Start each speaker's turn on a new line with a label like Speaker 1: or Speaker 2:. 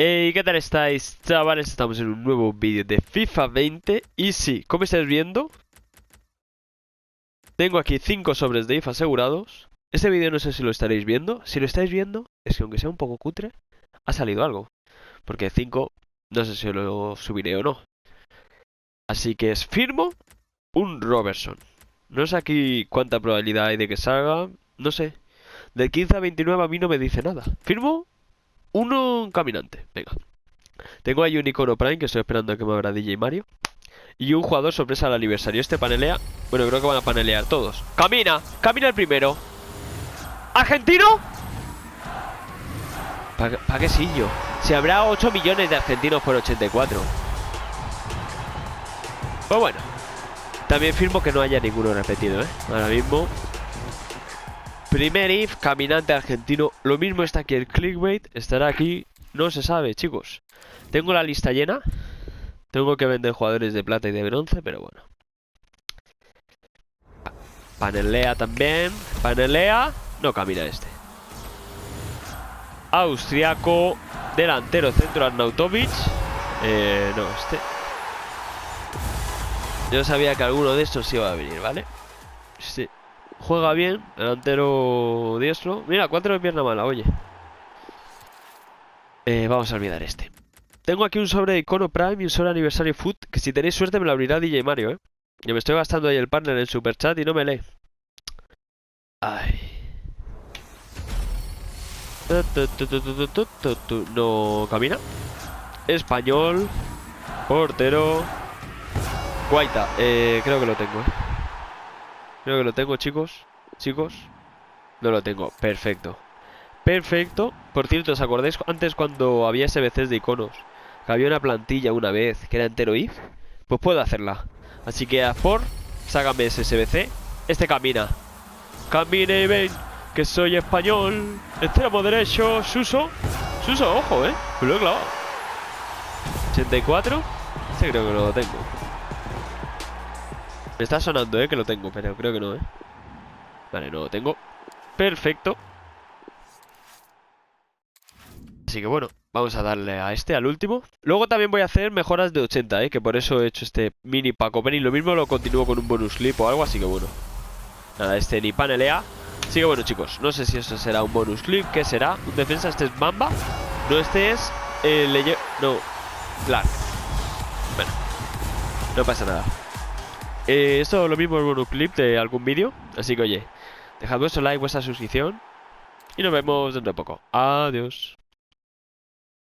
Speaker 1: Hey, ¿qué tal estáis, chavales? Estamos en un nuevo vídeo de FIFA 20. Y sí, como estáis viendo, tengo aquí 5 sobres de IF asegurados. Este vídeo no sé si lo estaréis viendo. Si lo estáis viendo, es que aunque sea un poco cutre, ha salido algo. Porque 5, no sé si lo subiré o no. Así que es firmo un Robertson. No sé aquí cuánta probabilidad hay de que salga. No sé. Del 15 a 29 a mí no me dice nada. Firmo un caminante. Venga. Tengo ahí un icono Prime que estoy esperando a que me abra DJ Mario. Y un jugador sorpresa al aniversario. Este panelea. Bueno, creo que van a panelear todos. ¡Camina! ¡Camina el primero! ¿Argentino? ¿Para qué sillo? Si habrá 8 millones de argentinos por 84. Pues bueno. También firmo que no haya ninguno repetido, ¿eh? Ahora mismo. Primer if, caminante argentino. Lo mismo está aquí el clickbait. Estará aquí. No se sabe, chicos. Tengo la lista llena. Tengo que vender jugadores de plata y de bronce, pero bueno. Panelea también. Panelea. No camina este. Austriaco. Delantero centro Arnautovic. No, este. Yo sabía que alguno de estos iba a venir, ¿vale? Sí. Juega bien. Delantero diestro. Mira, 4 de pierna mala, oye. Vamos a olvidar este. Tengo aquí un sobre de icono Prime y un sobre aniversario Foot. Que si tenéis suerte me lo abrirá DJ Mario, ¿eh? Yo me estoy gastando ahí el partner en el super chat y no me lee. Ay. No camina. Español. Portero. Guaita. Creo que lo tengo, Creo que lo tengo, chicos. Chicos. No lo tengo. Perfecto. Perfecto. Por cierto, ¿os acordáis antes cuando había SBCs de iconos? Que había una plantilla una vez que era entero if. Pues puedo hacerla. Así que a por, sácame ese SBC. Este camina. Camine y ven, que soy español. Extremo derecho, Suso. Suso, ojo, me lo he clavado. 84. Este creo que no lo tengo. Me está sonando, que lo tengo, pero creo que no, Vale, no lo tengo. Perfecto. Así que bueno, vamos a darle a este, al último. Luego también voy a hacer mejoras de 80, que por eso he hecho este mini pack open. Y lo mismo lo continúo con un bonus clip o algo, así que bueno. Nada, este ni panelea. Así que bueno, chicos, no sé si eso será un bonus clip. ¿Qué será? ¿Un defensa? Este es Mamba. No, este es... No, Clark. Bueno, no pasa nada. Esto lo mismo es un bonus clip de algún vídeo. Así que oye, dejad vuestro like, vuestra suscripción. Y nos vemos dentro de poco. Adiós.